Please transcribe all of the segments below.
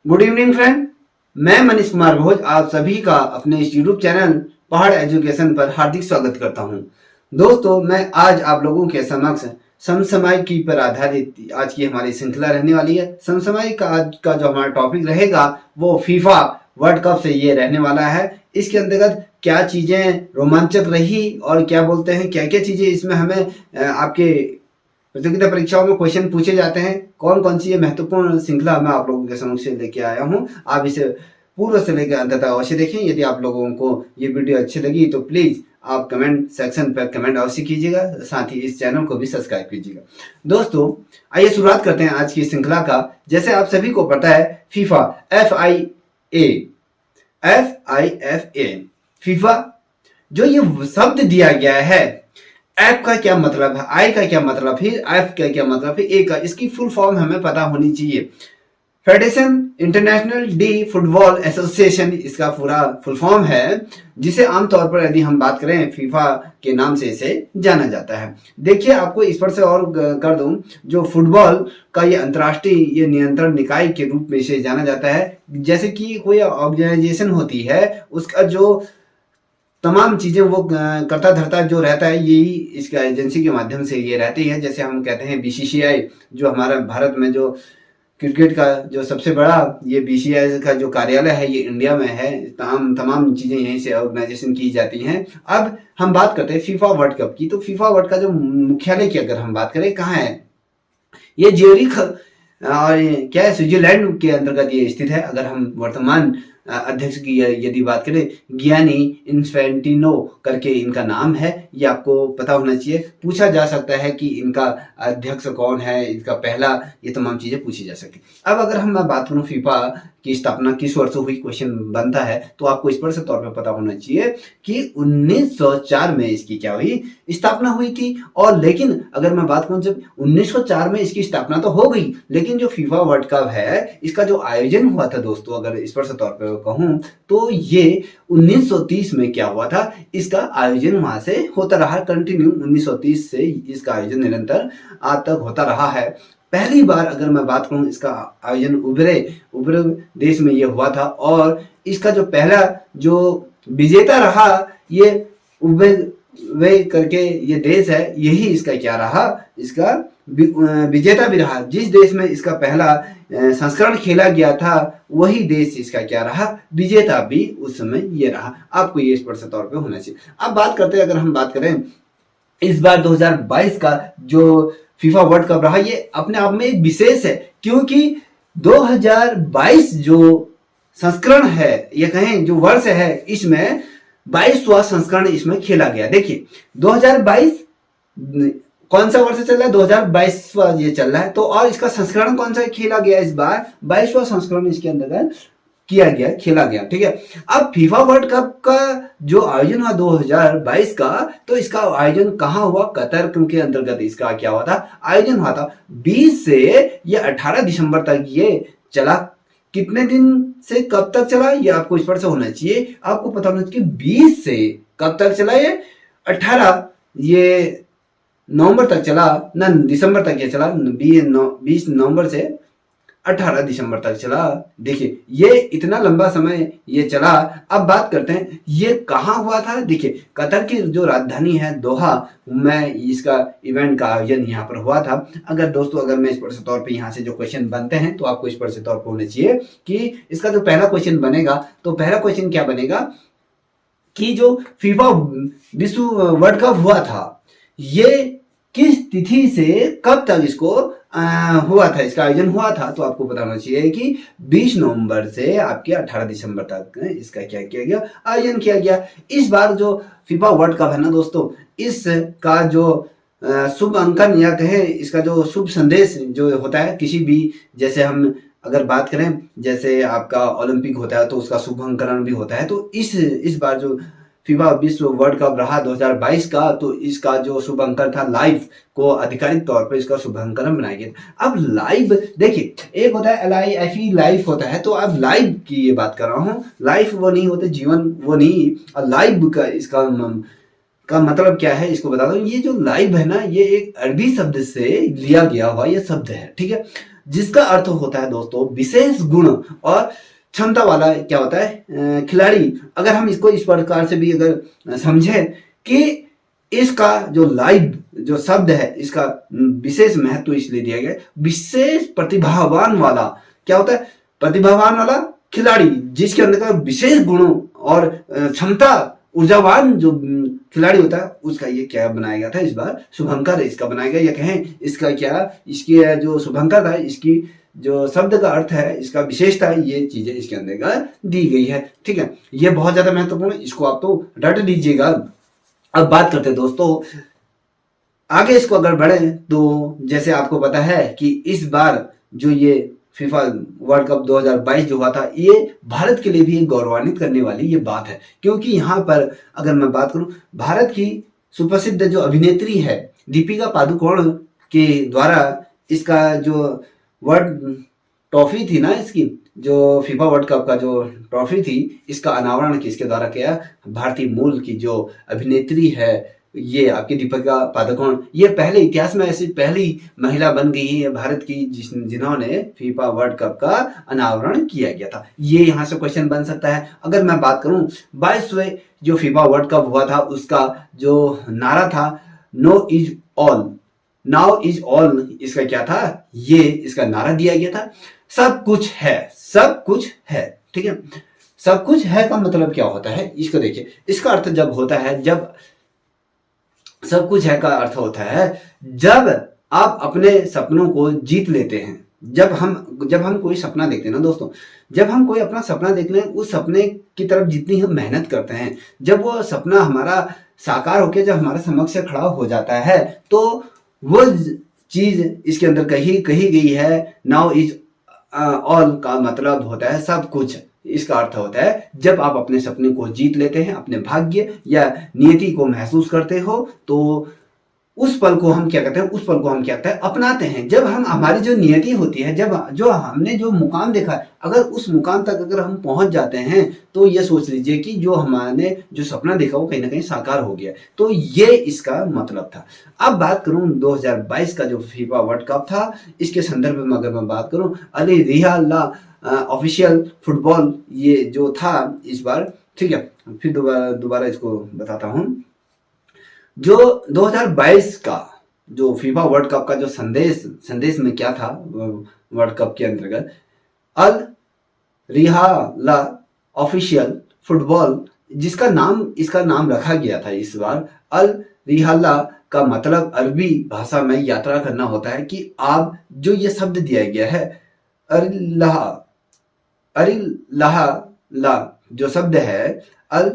Good evening friend. मैं मनीष कुमार भोज आप सभी का अपने इस यूट्यूब चैनल पहाड़ एजुकेशन पर हार्दिक स्वागत करता हूं। दोस्तों, मैं आज आप लोगों के समक्ष समसामयिकी पर आधारित आज की हमारी श्रृंखला रहने वाली है। समसामयिक का आज का जो हमारा टॉपिक रहेगा वो फीफा वर्ल्ड कप से ये रहने वाला है। इसके अंतर्गत क्या चीजें रोमांचक रही और क्या बोलते हैं, क्या क्या चीजें इसमें हमें आपके प्रतियोगिता परीक्षाओं में क्वेश्चन पूछे जाते हैं, कौन कौन सी ये महत्वपूर्ण श्रृंखला मैं आप लोगों के समक्ष लेके आया हूँ। आप इसे पूर्व से लेकर अंत तक अवश्य देखें। यदि आप लोगों को ये वीडियो अच्छी लगी तो प्लीज आप कमेंट सेक्शन पर कमेंट अवश्य कीजिएगा, साथ ही इस चैनल को भी सब्सक्राइब कीजिएगा। दोस्तों, आइए शुरुआत करते हैं आज की श्रृंखला का। जैसे आप सभी को पता है, फीफा FIFA फीफा जो ये शब्द दिया गया है, एफ का क्या मतलब है, आई का क्या मतलब है, एफ का क्या मतलब है, ए का, इसकी फुल फॉर्म हमें पता होनी चाहिए। Federation international D football association इसका पूरा फुल फॉर्म है, जिसे आमतौर पर यदि हम बात करें फीफा के नाम से इसे जाना जाता है। देखिए, आपको इस पर से और कर दूं, जो फुटबॉल का ये अंतर्राष्ट्रीय ये नियंत्रण निकाय के रूप में इसे जाना जाता है। जैसे कि कोई ऑर्गेनाइजेशन होती है, उसका जो तमाम चीजें वो करता धरता जो रहता है, यही इसका एजेंसी के माध्यम से ये रहती है। जैसे हम कहते हैं बीसीसीआई, जो हमारा भारत में जो क्रिकेट का जो सबसे बड़ा ये बीसीसीआई का जो कार्यालय है, ये इंडिया में है। तमाम चीजें यहीं से ऑर्गेनाइजेशन की जाती हैं। अब हम बात करते हैं फीफा वर्ल्ड कप की। तो फीफा वर्ल्ड का जो मुख्यालय की अगर हम बात करें, कहाँ है ये, ज्यूरिख और क्या है, स्विट्जरलैंड के अंतर्गत ये स्थित है। अगर हम वर्तमान अध्यक्ष की यदि बात करें, गियानी इन्फेंटिनो करके इनका नाम है, ये आपको पता होना चाहिए। पूछा जा सकता है कि इनका अध्यक्ष कौन है, इसका पहला, ये तमाम चीजें पूछी जा सकती। अब अगर हम बात करूं फीफा की स्थापना किस वर्ष हुई, क्वेश्चन बनता है, तो आपको स्पष्ट तौर पर पता होना चाहिए कि 1904 में इसकी क्या हुई, स्थापना हुई थी। और लेकिन अगर मैं बात करूं, जब 1904 में इसकी स्थापना तो हो गई, लेकिन जो फीफा वर्ल्ड कप है, इसका जो आयोजन हुआ था दोस्तों, अगर स्पष्ट तौर पर कहूं तो ये 1930 में क्या हुआ था, इसका आयोजन वहां से होता रहा कंटिन्यू। 1930 से इसका आयोजन निरंतर आज तक होता रहा है। पहली बार अगर मैं बात करूं, इसका आयोजन उबरे देश में ये हुआ था, और इसका जो पहला जो विजेता रहा, ये उबे करके ये देश है, यही इसका क्या रहा, इसका विजेता भी रहा। जिस देश में इसका पहला संस्करण खेला गया था, वही देश इसका क्या रहा, विजेता भी उस समय ये रहा। आपको ये स्पष्ट तौर पे होना चाहिए। अब बात करते हैं, अगर हम बात करें इस बार 2022 का जो फीफा वर्ल्ड कप रहा, ये अपने आप में एक विशेष है, क्योंकि 2022 जो संस्करण है, ये कहें जो वर्ष है, इसमें 22वां संस्करण इसमें खेला गया। देखिए, 2022 कौन सा वर्ष चल रहा है, 2022वां ये चल रहा है। तो और इसका संस्करण कौन सा खेला गया, इस बार 22वां संस्करण इसके अंतर्गत किया गया, खेला गया। ठीक है। अब फीफा वर्ल्ड कप का जो आयोजन हुआ 2022 का, तो इसका आयोजन कहाँ हुआ, कतर के अंतर्गत इसका क्या हुआ था, आयोजन हुआ था। 20 से ये 18 दिसंबर तक ये चला। कितने दिन से कब तक चला, ये आपको इस पर से होना चाहिए। आपको पता होना चाहिए 20 से कब तक चला, ये 18 ये नवंबर तक चला ना, दिसंबर तक ये चला। 20 नवंबर से 18 दिसंबर तक चला। देखिए, ये इतना लंबा समय ये चला। अब बात करते हैं ये कहाँ हुआ था। देखिए, कतर की जो राजधानी है दोहा में इसका इवेंट का आयोजन यहाँ पर हुआ था। अगर दोस्तों, अगर मैं स्पष्ट तौर पे यहाँ से जो क्वेश्चन बनते हैं, तो आपको स्पष्ट तौर पर होना चाहिए कि इसका जो पहला क्वेश्चन बनेगा, तो पहला क्वेश्चन क्या बनेगा कि जो फीफा विश्व वर्ल्ड कप हुआ था, ये किस तिथि से कब तक इसको हुआ था, इसका आयोजन हुआ था। तो आपको बताना चाहिए कि 20 नवंबर से आपके 18 दिसंबर तक इसका क्या किया गया, आयोजन किया गया। इस बार जो फीफा वर्ल्ड कप है ना दोस्तों, इसका जो शुभ अंकन या कहें इसका जो शुभ संदेश जो होता है, किसी भी, जैसे हम अगर बात करें, जैसे आपका ओलंपिक होता है तो उसका शुभांकरण भी होता है। तो इस बार जो फीफा विश्व वर्ल्ड कप रहा 2022 का, तो इसका जो शुभांकन था, लाइव को आधिकारिक तौर पर इसका शुभांकन बनाया गया। अब लाइव, देखिए, एक होता है LIFE, लाइव होता है, तो अब लाइव की ये बात कर रहा हूँ। लाइफ वो नहीं होते, जीवन वो नहीं, और लाइव का इसका मतलब क्या है, इसको बता दो। ये जो लाइव है ना, ये एक अरबी शब्द से लिया गया हुआ ये शब्द है। ठीक है। जिसका अर्थ होता है दोस्तों विशेष गुण और क्षमता वाला क्या होता है खिलाड़ी। अगर हम इसको इस प्रकार से भी अगर समझें कि इसका जो लाइव जो शब्द है इसका विशेष महत्व इसलिए दिया गया, विशेष प्रतिभावान वाला क्या होता है, प्रतिभावान वाला खिलाड़ी जिसके अंदर का विशेष गुणों और क्षमता ऊर्जावान जो खिलाड़ी होता है उसका ये क्या बनाया गया था, इस बार शुभंकर इसका बनाया गया, या कहें इसका क्या, इसकी जो शुभंकर था इसकी जो शब्द का अर्थ है, इसका विशेषता, ये चीजें इसके अंदर का दी गई है। ठीक है, ये बहुत ज्यादा महत्वपूर्ण है, इसको आप तो रट लीजिएगा। अब बात करते हैं दोस्तों आगे, इसको अगर बढ़े तो जैसे आपको पता है कि इस बार जो ये फीफा वर्ल्ड कप 2022 जो हुआ था, ये भारत के लिए भी गौरवान्वित करने वाली ये बात है, क्योंकि यहाँ पर अगर मैं बात करूं भारत की सुप्रसिद्ध जो अभिनेत्री है दीपिका पादुकोण के द्वारा इसका जो वर्ल्ड ट्रॉफी थी ना, इसकी जो फीफा वर्ल्ड कप का जो ट्रॉफी थी, इसका अनावरण किसके द्वारा किया, भारतीय मूल की जो अभिनेत्री है ये आपकी दीपिका पादुकोण, ये पहले इतिहास में ऐसी पहली महिला बन गई है भारत की जिन्होंने फीफा वर्ल्ड कप का अनावरण किया गया था। ये यहाँ से क्वेश्चन बन सकता है। अगर मैं बात करूं 22वें जो फीफा वर्ल्ड कप हुआ था उसका जो नारा था no is all, now is all, इसका क्या था, ये इसका नारा दिया गया था, सब कुछ है, सब कुछ है। ठीक है, सब कुछ है का मतलब क्या होता है, इसको देखिए, इसका अर्थ जब होता है, जब सब कुछ है का अर्थ होता है जब आप अपने सपनों को जीत लेते हैं। जब हम कोई सपना देखते हैं ना दोस्तों, जब हम कोई अपना सपना देखते हैं, उस सपने की तरफ जितनी हम मेहनत करते हैं, जब वो सपना हमारा साकार होकर जब हमारे समक्ष खड़ा हो जाता है, तो वो चीज इसके अंदर कही गई है, नाउ इज ऑल का मतलब होता है सब कुछ। इसका अर्थ होता है जब आप अपने सपने को जीत लेते हैं, अपने भाग्य या नियति को महसूस करते हो, तो उस पल को हम क्या कहते हैं, उस पल को हम क्या कहते हैं, अपनाते हैं। जब हम हमारी जो नियति होती है, जब जो हमने जो मुकाम देखा है, अगर उस मुकाम तक अगर हम पहुंच जाते हैं, तो ये सोच लीजिए कि जो हमने जो सपना देखा वो कहीं ना कहीं साकार हो गया। तो ये इसका मतलब था। अब बात करूं 2022 का जो फीफा वर्ल्ड कप था, इसके संदर्भ में अगर मैं बात करूं, अली रियाल्ला ऑफिशियल फुटबॉल ये जो था इस बार, ठीक है, फिर दोबारा इसको बताता हूं। जो 2022 का जो फीफा वर्ल्ड कप का जो संदेश में क्या था वर्ल्ड कप के अंतर्गत, अल रिहाला ऑफिशियल फुटबॉल, जिसका नाम इसका नाम रखा गया था इस बार, अल रिहाला का मतलब अरबी भाषा में यात्रा करना होता है। कि आप जो ये शब्द दिया गया है अरिल्लाह ला जो शब्द है, अल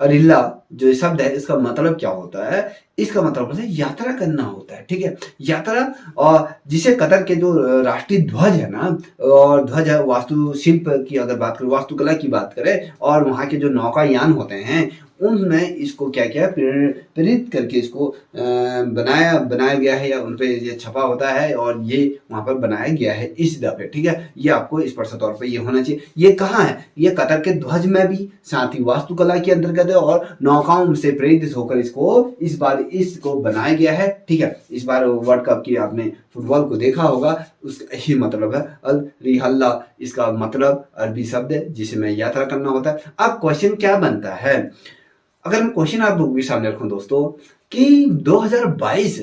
अरिल्ला जो शब्द है, इसका मतलब क्या होता है, इसका मतलब होता है यात्रा करना होता है। ठीक है, यात्रा, और जिसे कतर के जो राष्ट्रीय ध्वज है ना, और ध्वज है, वास्तुशिल्प की अगर बात करें, वास्तुकला की बात करें, और वहाँ के जो नौकायान होते हैं उनमें इसको क्या किया, प्रेरित करके इसको बनाया गया है, या उन पे ये छपा होता है, और ये वहाँ पर बनाया गया है इस दफे। ठीक है, ये आपको स्पष्ट तौर पे ये होना चाहिए। ये कहाँ है, ये कतर के ध्वज में भी, साथ ही वास्तुकला के अंतर्गत है, और नौकाओं से प्रेरित होकर इस बार इसको बनाया गया है। ठीक है, इस बार वर्ल्ड कप की आपने फुटबॉल को देखा होगा, उसका ही मतलब है अल रिहल्ला, इसका मतलब अरबी शब्द है जिसमें यात्रा करना होता है। अब क्वेश्चन क्या बनता है, अगर मैं क्वेश्चन आप लोगों के सामने रखूं दोस्तों, कि 2022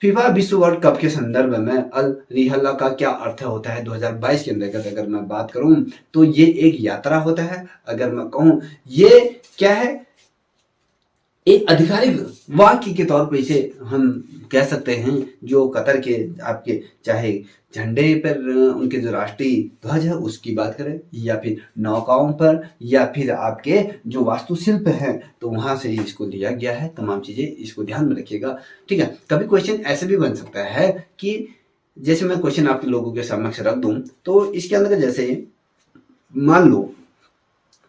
फीफा विश्व वर्ल्ड कप के संदर्भ में अल रिहल्ला का क्या अर्थ होता है 2022 के अंतर्गत अगर मैं बात करूं, तो ये एक यात्रा होता है। अगर मैं कहूं ये क्या है, एक आधिकारिक वाक्य के तौर पर इसे हम कह सकते हैं, जो कतर के आपके चाहे झंडे पर उनके जो राष्ट्रीय ध्वज है उसकी बात करें, या फिर नौकाओं पर, या फिर आपके जो वास्तुशिल्प है, तो वहां से इसको लिया गया है। तमाम चीजें इसको ध्यान में रखिएगा। ठीक है, कभी क्वेश्चन ऐसे भी बन सकता है कि जैसे मैं क्वेश्चन आप लोगों के समक्ष रख दूं, तो इसके अंदर जैसे मान लो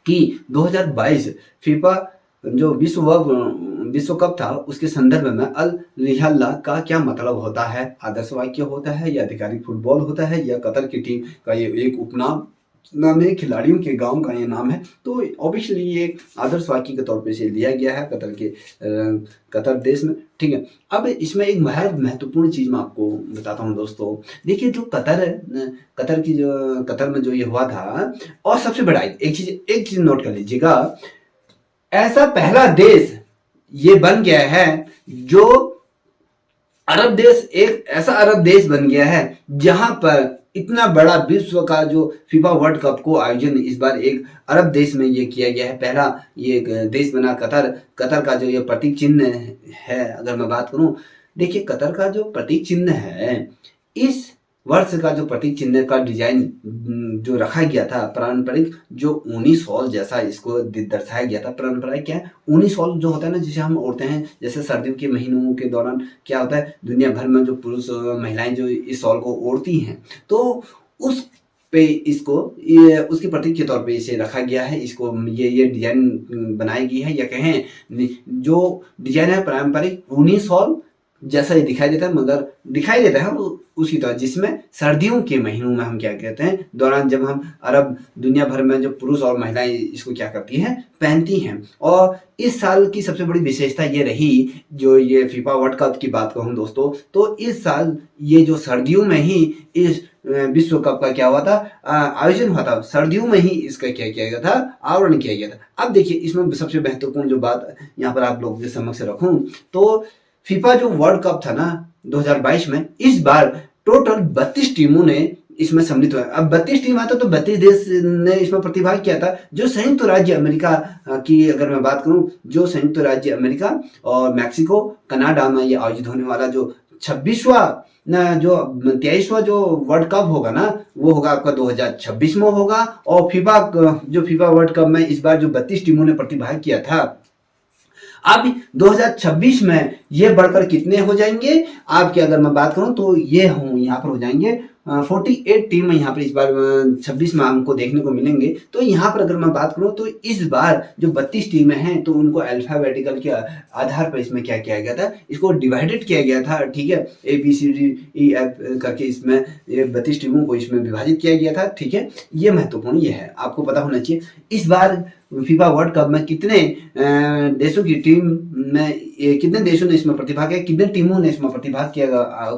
कि 2022 फीफा जो विश्व कप था उसके संदर्भ में अल रिहल्ला का क्या मतलब होता है, आदर्श वाक्य होता है, या आधिकारिक फुटबॉल होता है, या कतर की टीम का ये एक उपनाम नाम है, खिलाड़ियों के गांव का ये नाम है। तो ऑब्वियसली ये एक आदर्श वाक्य के तौर पे इसे लिया गया है कतर देश में, ठीक है। अब इसमें एक महत्वपूर्ण चीज मैं आपको बताता हूँ दोस्तों। देखिए जो कतर में जो ये हुआ था, और सबसे बड़ा एक चीज नोट कर लीजिएगा, ऐसा पहला देश ये बन गया है जो अरब देश, एक ऐसा अरब देश बन गया है जहां पर इतना बड़ा विश्व का जो फीफा वर्ल्ड कप को आयोजन इस बार एक अरब देश में ये किया गया है। पहला ये देश बना कतर का जो ये प्रतीक चिन्ह है, अगर मैं बात करूं, देखिए कतर का जो प्रतीक चिन्ह है, इस वर्ष का जो प्रतीक चिन्ह का डिजाइन जो रखा गया था, पारंपरिक जो ऊनी शॉल जैसा इसको दर्शाया गया था। पारंपरिक क्या है, ऊनी शॉल जो होता है ना, जिसे हम ओढ़ते हैं, जैसे सर्दियों के महीनों के दौरान क्या होता है, दुनिया भर में जो पुरुष महिलाएं जो इस शॉल को ओढ़ती हैं, तो उस पे इसको ये उसके प्रतीक के तौर पे इसे रखा गया है। इसको ये डिजाइन बनाई गई है, या कहें जो डिजाइन है पारंपरिक ऊनी शॉल जैसा ही दिखाई देता है, मगर दिखाई देता है उसी तरह, जिसमें सर्दियों के महीनों में हम क्या कहते हैं, दौरान जब हम अरब दुनिया भर में जो पुरुष और महिलाएं इसको क्या करती हैं, पहनती हैं। और इस साल की सबसे बड़ी विशेषता ये रही, जो ये फीफा वर्ल्ड कप की बात कहूँ दोस्तों, तो इस साल ये जो सर्दियों में ही इस विश्व कप का क्या हुआ था, आयोजन हुआ था। सर्दियों में ही इसका क्या किया गया था, आवरण किया गया था। अब देखिए इसमें सबसे महत्वपूर्ण जो बात यहाँ पर आप लोगों के समक्ष रखूं, तो फीफा जो वर्ल्ड कप था ना 2022 में, इस बार टोटल 32 टीमों ने इसमें सम्मिलित हुआ। अब 32 टीम आता तो 32 देश ने इसमें प्रतिभाग किया था। जो संयुक्त राज्य अमेरिका की अगर मैं बात करूं, जो संयुक्त राज्य अमेरिका और मैक्सिको कनाडा में ये आयोजित होने वाला जो 23वां जो वर्ल्ड कप होगा ना, वो होगा आपका 2026 में होगा। और फीफा वर्ल्ड कप में इस बार जो 32 टीमों ने प्रतिभाग किया था, अब 2026 में ये बढ़कर कितने हो जाएंगे आपके, अगर मैं बात करूं तो ये यहाँ पर हो जाएंगे 48 टीम यहाँ पर इस बार 26 में हमको देखने को मिलेंगे। तो यहाँ पर अगर मैं बात करूं तो इस बार जो 32 टीमें हैं, तो उनको अल्फाबेटिकल के आधार पर इसमें क्या किया गया था, इसको डिवाइडेड किया गया था, ठीक है, ABCDEF करके इसमें 32 टीमों को इसमें विभाजित किया गया था, ठीक है। ये महत्वपूर्ण ये है, आपको पता होना चाहिए इस बार फीफा वर्ल्ड कप में कितने देशों की टीम में, कितने देशों ने इसमें प्रतिभाग किया, कितने टीमों ने इसमें प्रतिभाग किया,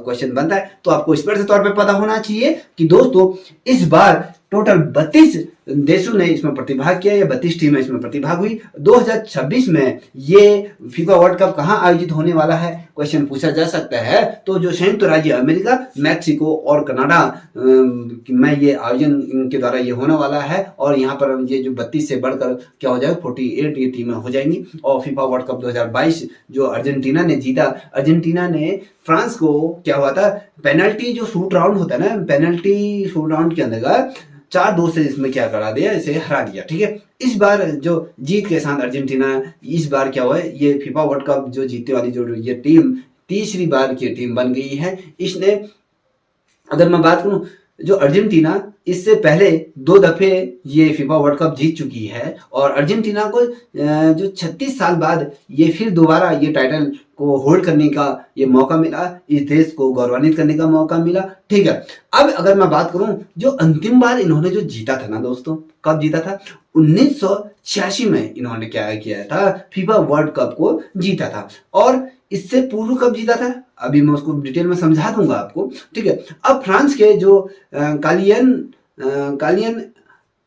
क्वेश्चन बनता है। तो आपको स्पष्ट तौर पे पता होना चाहिए कि दोस्तों इस बार टोटल 32 देशों ने इसमें प्रतिभाग किया, या 32 टीमें इसमें प्रतिभाग हुई। 2026 में ये फीफा वर्ल्ड कप कहाँ आयोजित होने वाला है, क्वेश्चन पूछा जा सकता है। तो जो संयुक्त राज्य अमेरिका, मैक्सिको और कनाडा में ये आयोजन इनके द्वारा ये होने वाला है। और यहाँ पर ये जो 32 से बढ़कर क्या हो जाएगा, 48 ये टीमें हो जाएंगी। और फीफा वर्ल्ड कप 2022 जो अर्जेंटीना ने जीता, अर्जेंटीना ने फ्रांस को क्या हुआ था, पेनल्टी जो शूट राउंड होता है ना, पेनल्टी शूट राउंड के अंदर 4-2 से इसमें क्या करा दिया, इसे हरा दिया, ठीक है। इस बार जो जीत के साथ अर्जेंटीना इस बार क्या हुआ है, ये फीफा वर्ल्ड कप जो जीतने वाली जो ये टीम तीसरी बार की टीम बन गई है। इसने अगर मैं बात करूं, जो अर्जेंटीना इससे पहले 2 दफे ये फीफा वर्ल्ड कप जीत चुकी है, और अर्जेंटीना को जो 36 साल बाद ये फिर दोबारा ये टाइटल को होल्ड करने का ये मौका मिला, इस देश को गौरवान्वित करने का मौका मिला, ठीक है। अब अगर मैं बात करूं, जो अंतिम बार इन्होंने जो जीता था ना दोस्तों, कब जीता था, 1986 में इन्होंने क्या किया था, फीफा वर्ल्ड कप को जीता था। और इससे पूर्व कब जीता था, अभी मैं उसको डिटेल में समझा दूंगा आपको, ठीक है। अब फ्रांस के जो कालियन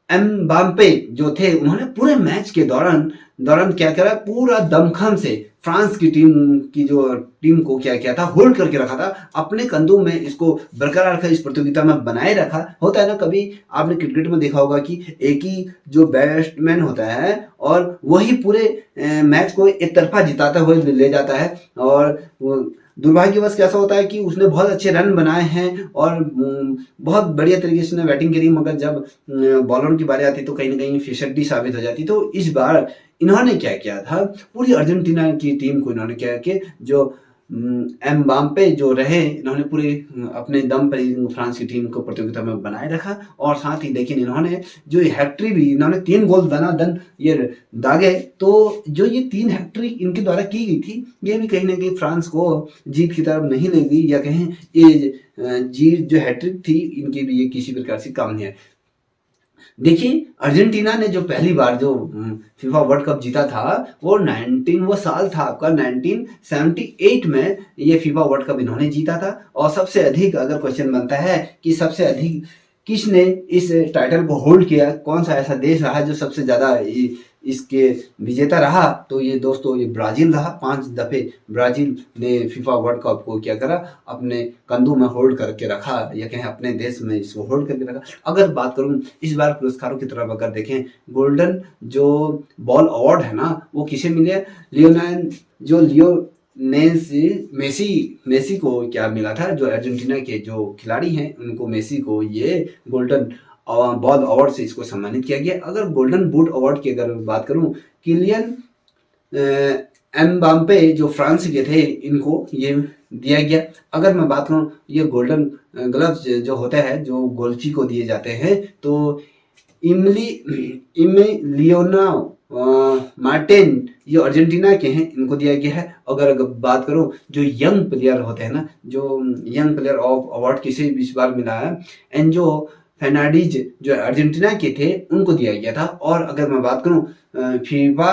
एम्बाप्पे जो थे, उन्होंने पूरे मैच के दौरान क्या करा, पूरा दमखम से फ्रांस की टीम को क्या किया था, होल्ड करके रखा था, अपने कंधों में इसको बरकरार रखा, इस प्रतियोगिता में बनाए रखा। होता है ना, कभी आपने क्रिकेट में देखा होगा कि एक ही जो बैट्समैन होता है और वही पूरे मैच को एक तरफा जिताता हुए ले जाता है, और दुर्भाग्यवश कैसा होता है कि उसने बहुत अच्छे रन बनाए हैं और बहुत बढ़िया तरीके से बैटिंग करी, मगर जब बॉलर की बारी आती तो कहीं ना कहीं फिसड्डी साबित हो जाती। तो इस बार इन्होंने क्या किया था, पूरी अर्जेंटीना की टीम को इन्होंने क्या कि जो एम्बाप्पे जो रहे, इन्होंने पूरे अपने दम पर फ्रांस की टीम को प्रतियोगिता में बनाए रखा। और साथ ही देखिए इन्होंने जो हैट्रिक भी, इन्होंने 3 गोल दन ये दागे। तो जो ये 3 हैट्रिक इनके द्वारा की गई थी, ये भी कहीं ना कहीं फ्रांस को जीत की तरफ नहीं ले गई, या कहें ये जीत जो हैट्रिक थी इनकी भी ये किसी प्रकार से काम नहीं है। देखिए अर्जेंटीना ने जो पहली बार जो फीफा वर्ल्ड कप जीता था वो साल था आपका 1978 में ये फीफा वर्ल्ड कप इन्होंने जीता था। और सबसे अधिक अगर क्वेश्चन बनता है कि सबसे अधिक किसने इस टाइटल को होल्ड किया, कौन सा ऐसा देश रहा जो सबसे ज्यादा इसके विजेता रहा, तो ये दोस्तों ये ब्राजील रहा। 5 दफे ब्राजील ने फीफा वर्ल्ड कप को क्या करा, अपने कंधों में होल्ड करके रखा, या कहें अपने देश में इसको होल्ड करके रखा। अगर बात करूं इस बार पुरस्कारों की तरफ अगर देखें, गोल्डन जो बॉल अवार्ड है ना वो किसे मिले, लियो मेसी को क्या मिला था, जो अर्जेंटीना के जो खिलाड़ी हैं उनको, मेसी को ये गोल्डन बॉल अवार्ड से इसको सम्मानित किया गया। अगर गोल्डन बूट अवार्ड की अगर बात करूं, किलियन एम्बाप्पे जो फ्रांस के थे इनको ये दिया गया। अगर मैं बात करूं ये गोल्डन ग्लव्स जो होते हैं जो गोलची को दिए जाते हैं, तो इमिलियानो मार्टिन ये अर्जेंटीना के हैं, इनको दिया गया है। अगर बात करूं जो यंग प्लेयर होते हैं ना, जो यंग प्लेयर ऑफ अवार्ड किसे इस बार मिला है, एंजो फेर्नांडीज जो अर्जेंटीना के थे उनको दिया गया था। और अगर मैं बात करूं फीफा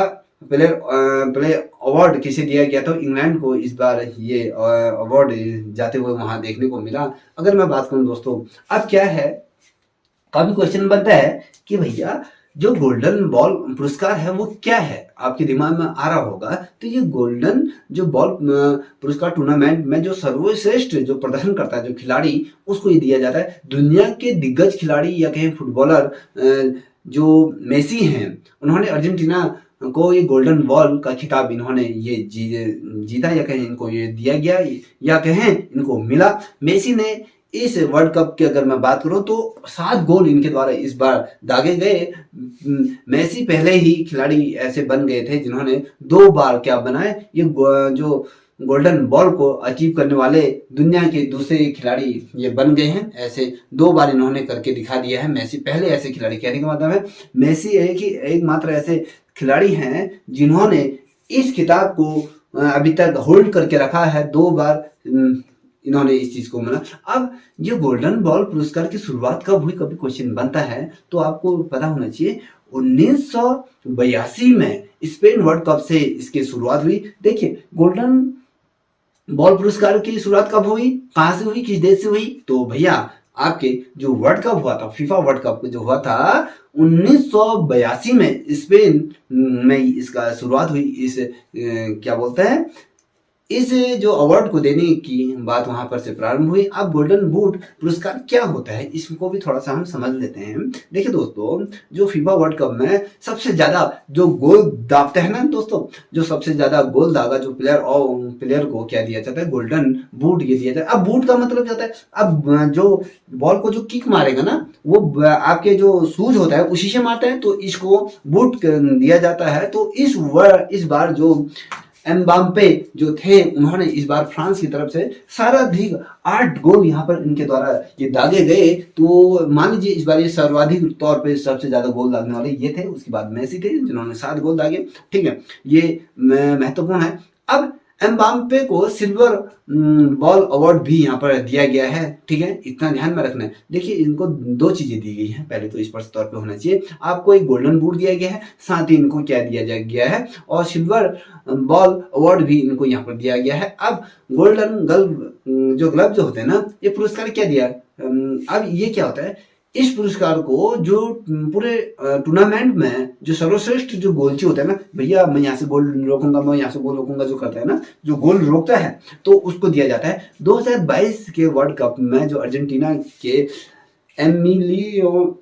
प्लेयर अवार्ड किसे दिया गया, तो इंग्लैंड को इस बार ये अवार्ड जाते हुए वहां देखने को मिला। अगर मैं बात करूं दोस्तों, अब क्या है, काफी क्वेश्चन बनता है कि भैया जो गोल्डन बॉल पुरस्कार है वो क्या है, आपके दिमाग में आ रहा होगा। तो ये गोल्डन जो बॉल पुरस्कार टूर्नामेंट में जो सर्वश्रेष्ठ जो प्रदर्शन करता है जो खिलाड़ी, उसको ये दिया जाता है। दुनिया के दिग्गज खिलाड़ी या कहें फुटबॉलर जो मेसी हैं, उन्होंने अर्जेंटीना को ये गोल्डन बॉल का खिताब इन्होंने ये जीता, या कहें इनको ये दिया गया, या कहें इनको मिला। मेसी ने इस वर्ल्ड कप की अगर मैं बात करूं तो 7 गोल इनके द्वारा इस बार दागे गए। मेसी पहले ही खिलाड़ी ऐसे बन गए थे जिन्होंने 2 बार क्या बनाए, ये जो गोल्डन बॉल को अचीव करने वाले दुनिया के दूसरे खिलाड़ी ये बन गए हैं। ऐसे 2 बार इन्होंने करके दिखा दिया है। मेसी पहले ऐसे खिलाड़ी, कहने का मतलब है मेसी एक मात्र ऐसे खिलाड़ी हैं जिन्होंने इस खिताब को अभी तक होल्ड करके रखा है। 2 बार इन्होंने इस चीज को माना। अब ये गोल्डन बॉल पुरस्कार की शुरुआत कब हुई, कभी क्वेश्चन बनता है तो आपको पता होना चाहिए 1982 में स्पेन वर्ल्ड कप से इसकी शुरुआत हुई। देखिए गोल्डन बॉल पुरस्कार की शुरुआत कब हुई, कहां से हुई, किस देश से हुई, तो भैया आपके जो वर्ल्ड कप हुआ था, फीफा वर्ल्ड कप जो हुआ था 1982 में स्पेन में इसका शुरुआत हुई। इस क्या बोलते हैं, इस जो अवार्ड को देने की बात वहां पर से प्रारंभ हुई। अब गोल्डन बूट पुरस्कार क्या होता है इसको भी थोड़ा सा हम समझ लेते हैं। देखिए दोस्तों, जो फीफा वर्ल्ड कप में सबसे ज्यादा जो गोल दागते हैं ना दोस्तों, जो सबसे ज्यादा गोल दागा जो प्लेयर को क्या दिया जाता है, गोल्डन बूट ये दिया जाता है। अब बूट का मतलब जाता है, अब जो बॉल को जो किक मारेगा ना वो आपके जो शूज होता है उसी से मारता है, तो इसको बूट दिया जाता है। तो इस बार जो एम्बाप्पे जो थे उन्होंने इस बार फ्रांस की तरफ से सर्वाधिक 8 गोल यहाँ पर इनके द्वारा ये दागे गए। तो मान लीजिए इस बार ये सर्वाधिक तौर पे सबसे ज्यादा गोल दागने वाले ये थे। उसके बाद मेसी थे जिन्होंने 7 गोल दागे, ठीक है, ये महत्वपूर्ण है। अब एम्बाप्पे को सिल्वर बॉल अवार्ड भी यहाँ पर दिया गया है, ठीक है, इतना ध्यान में रखना है। देखिए इनको 2 चीजें दी गई हैं, पहले तो स्पष्ट तौर पे होना चाहिए, आपको एक गोल्डन बूट दिया गया है, साथ ही इनको क्या दिया गया है, और सिल्वर बॉल अवार्ड भी इनको यहाँ पर दिया गया है। अब गोल्डन ग्लव जो होते हैं ना, ये पुरस्कार क्या दिया, अब ये क्या होता है, इस पुरस्कार को जो पूरे टूर्नामेंट में जो सर्वश्रेष्ठ जो गोलची होता है ना, भैया मैं यहाँ से गोल रोकूंगा, मैं यहाँ से गोल रोकूंगा, जो करता है ना, जो गोल रोकता है, तो उसको दिया जाता है। 2022 के वर्ल्ड कप में जो अर्जेंटीना के एमिलियो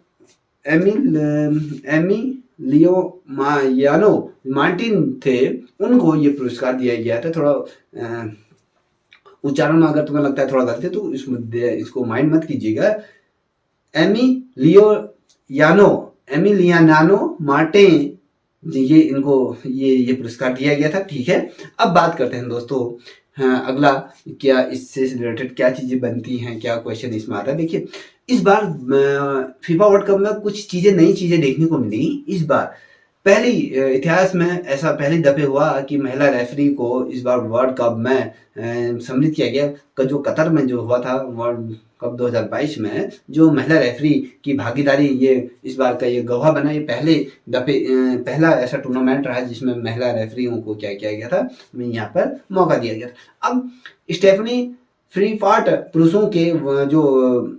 मार्टिन थे उनको ये पुरस्कार दिया गया था। थोड़ा उच्चारण में अगर तुम्हें लगता है थोड़ा गलत है तो इसको माइंड मत कीजिएगा। एमिलियानो मार्टिन ये इनको ये पुरस्कार दिया गया था, ठीक है। अब बात करते हैं दोस्तों, हाँ, अगला क्या इससे रिलेटेड क्या चीजें बनती हैं, क्या क्वेश्चन इसमें आता है। देखिए इस बार फीफा वर्ल्ड कप में कुछ चीजें, नई चीजें देखने को मिली। इस बार पहली इतिहास में ऐसा पहली दफे हुआ कि महिला रेफरी को इस बार वर्ल्ड कप में सम्मिलित किया गया। जो कतर में जो हुआ था वर्ल्ड कप 2022 में, जो महिला रेफरी की भागीदारी, ये इस बार का ये गवाह बना। ये पहले दफे पहला ऐसा टूर्नामेंट रहा जिसमें महिला रेफरियों को क्या किया गया था, यहाँ पर मौका दिया गया था। अब स्टेफनी फ्रीपार्ट पुरुषों के जो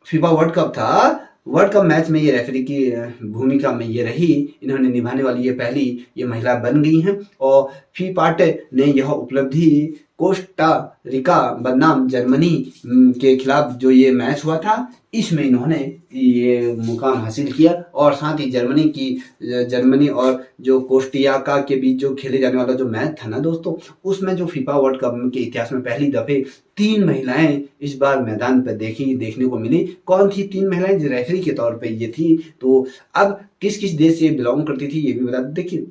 फीफा वर्ल्ड कप था, वर्ल्ड कप मैच में ये रेफरी की भूमिका में ये रही, इन्होंने निभाने वाली ये पहली ये महिला बन गई हैं। और फ्रीपार्ट ने यह उपलब्धि कोस्टा रिका बनाम जर्मनी के खिलाफ जो ये मैच हुआ था, इसमें इन्होंने ये मुकाम हासिल किया। और साथ ही जर्मनी और जो कोस्टियाका के बीच जो खेले जाने वाला जो मैच था ना दोस्तों, उसमें जो फीफा वर्ल्ड कप के इतिहास में पहली दफे 3 महिलाएं इस बार मैदान पर देखने को मिली। कौन थी 3 महिलाएं? जो रेफरी के तौर पे ये थी। तो अब किस किस देश से बिलोंग करती थी ये भी बता दें। देखिए,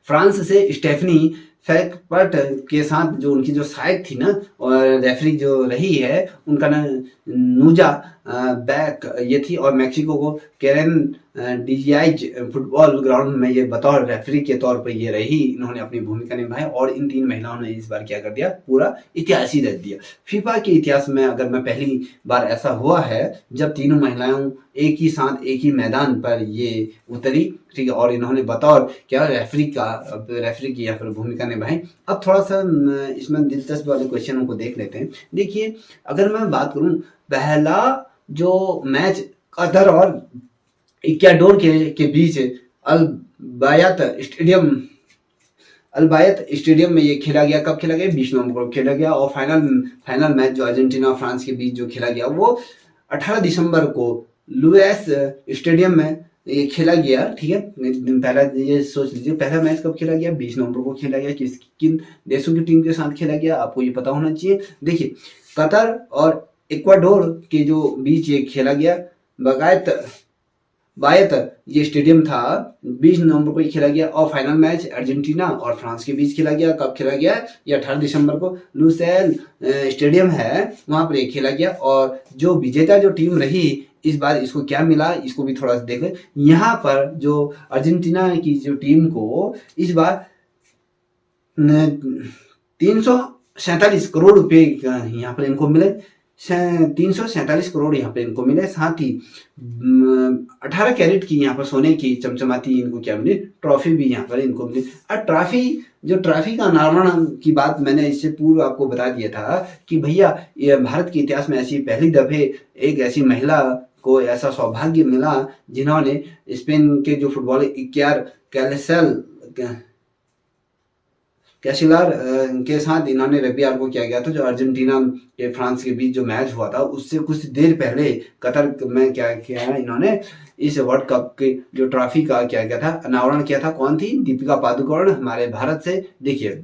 फ्रांस से स्टेफनी फ्रैंकफर्ट के साथ जो उनकी जो साइड थी ना, और रेफरी जो रही है उनका ना नूजा बैक ये थी। और मैक्सिको को कैरेन डिजाइज फुटबॉल ग्राउंड में ये बतौर रेफरी के तौर पर ये रही, इन्होंने अपनी भूमिका निभाई। और इन 3 महिलाओं ने इस बार क्या कर दिया, पूरा इतिहास ही रच दिया। फीफा के इतिहास में अगर मैं पहली बार ऐसा हुआ है जब तीनों महिलाओं एक ही साथ एक ही मैदान पर ये उतरी, ठीक है, और इन्होंने बतौर क्या रेफरी की यहाँ पर भूमिका निभाई। अब थोड़ा सा इसमें दिलचस्प वाले क्वेश्चनों को देख लेते हैं। देखिए, अगर मैं बात करूं, पहला जो मैच कतर और इक्वाडोर के बीच अल्बायत स्टेडियम में ये खेला गया। कब खेला गया? 20 नवंबर को खेला गया। और फाइनल मैच जो अर्जेंटीना और फ्रांस के बीच जो खेला गया वो 18 दिसंबर को लुएस स्टेडियम में ये खेला गया, ठीक है। पहला ये सोच लीजिए, पहला मैच कब खेला गया? 20 नवंबर को खेला गया। किन देशों की टीम के साथ खेला गया, आपको ये पता होना चाहिए। देखिए, कतर और इक्वाडोर के जो बीच ये खेला गया, बायत ये स्टेडियम था, 20 नवंबर को खेला गया। और फाइनल मैच अर्जेंटीना और फ्रांस के बीच खेला गया। कब खेला गया? ये 18 दिसंबर को लुसेल स्टेडियम है, वहां पर खेला गया। और जो विजेता जो टीम रही इस बार, इसको क्या मिला, इसको भी थोड़ा सा देख ले। यहाँ पर जो अर्जेंटीना की जो टीम को इस बार 347 करोड़ रुपए यहाँ पर इनको मिले। 347 करोड़ यहाँ पे इनको मिले। साथ ही 18 कैरेट की यहाँ पर सोने की चमचमाती इनको क्या मिली, ट्रॉफी भी यहाँ पर इनको मिली। और ट्रॉफी का अनावरण की बात मैंने इससे पूर्व आपको बता दिया था कि भैया ये भारत के इतिहास में ऐसी पहली दफे एक ऐसी महिला को ऐसा सौभाग्य मिला जिन्होंने स्पेन के जो फुटबॉलर इक्यार कैसिलार के साथ इन्होंने रविवार को किया गया था, जो अर्जेंटीना के फ्रांस के बीच जो मैच हुआ था उससे कुछ देर पहले कतर में क्या किया है, इन्होंने इस वर्ल्ड कप के जो ट्रॉफी का क्या किया था, अनावरण किया था। कौन थी? दीपिका पादुकोण हमारे भारत से। देखिए,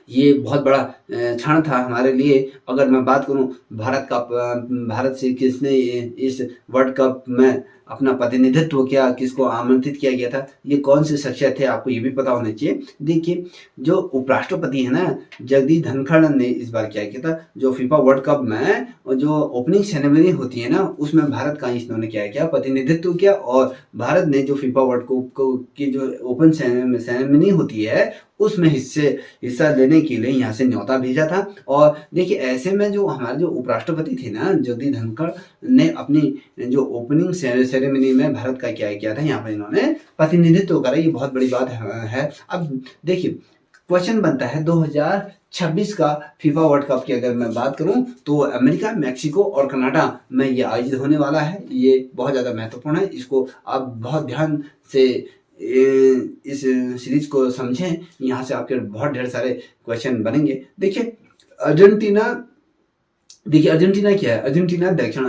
ये बहुत बड़ा क्षण था हमारे लिए। अगर मैं बात करूं भारत से किसने इस वर्ल्ड कप में अपना प्रतिनिधित्व किया, किसको आमंत्रित किया गया था, ये कौन से शख्सियत थे, आपको ये भी पता होना चाहिए। देखिए, जो उपराष्ट्रपति है ना, जगदीप धनखड़ ने इस बार क्या किया था, जो फीफा वर्ल्ड कप में जो ओपनिंग सेरेमनी होती है ना, उसमें भारत का इन्होंने क्या किया, प्रतिनिधित्व किया। और भारत ने जो फीफा वर्ल्ड कप की जो ओपन सेरेमनी होती है उसमें हिस्सा लेने के लिए यहाँ से न्योता भेजा था। और देखिए, ऐसे में जो हमारे जो उपराष्ट्रपति थे ना, जगदीप धनखड़ ने अपनी जो ओपनिंग सेरेमनी में भारत का क्या किया था, यहाँ पर इन्होंने प्रतिनिधित्व करा। ये बहुत बड़ी बात है। अब देखिए, क्वेश्चन बनता है 2026 का फीफा वर्ल्ड कप की अगर मैं बात करूं तो अमेरिका, मैक्सिको और कनाडा में ये आयोजित होने वाला है। ये बहुत ज़्यादा महत्वपूर्ण है, इसको आप बहुत ध्यान से इस सीरीज को समझें। यहाँ से आपके बहुत ढेर सारे क्वेश्चन बनेंगे। देखिए, अर्जेंटीना क्या है? अर्जेंटीना दक्षिण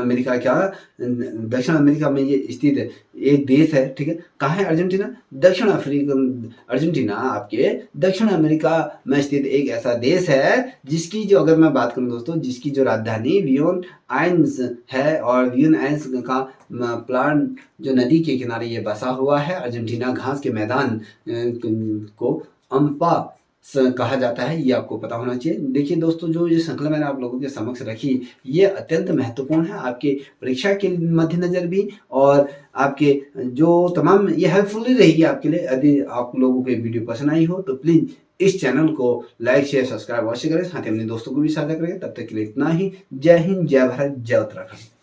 अमेरिका में ये स्थित एक देश है, ठीक है। कहाँ है अर्जेंटीना? अर्जेंटीना आपके दक्षिण अमेरिका में स्थित एक ऐसा देश है जिसकी जो, अगर मैं बात करूं दोस्तों, जिसकी जो राजधानी ब्यूनस आयर्स है। और ब्यूनस आयर्स का प्लान जो नदी के किनारे ये बसा हुआ है। अर्जेंटीना घास के मैदान को अम्पा कहा जाता है, ये आपको पता होना चाहिए। देखिए दोस्तों, जो ये श्रृंखला मैंने आप लोगों के समक्ष रखी, ये अत्यंत महत्वपूर्ण है आपके परीक्षा के मद्देनजर भी, और आपके जो तमाम ये हेल्पफुल ही रहेगी आपके लिए। यदि आप लोगों को ये वीडियो पसंद आई हो तो प्लीज इस चैनल को लाइक शेयर सब्सक्राइब अवश्य करें, साथ ही अपने दोस्तों को भी साझा करें। तब तक के लिए इतना ही। जय हिंद, जय भारत, जय उत्तराखंड।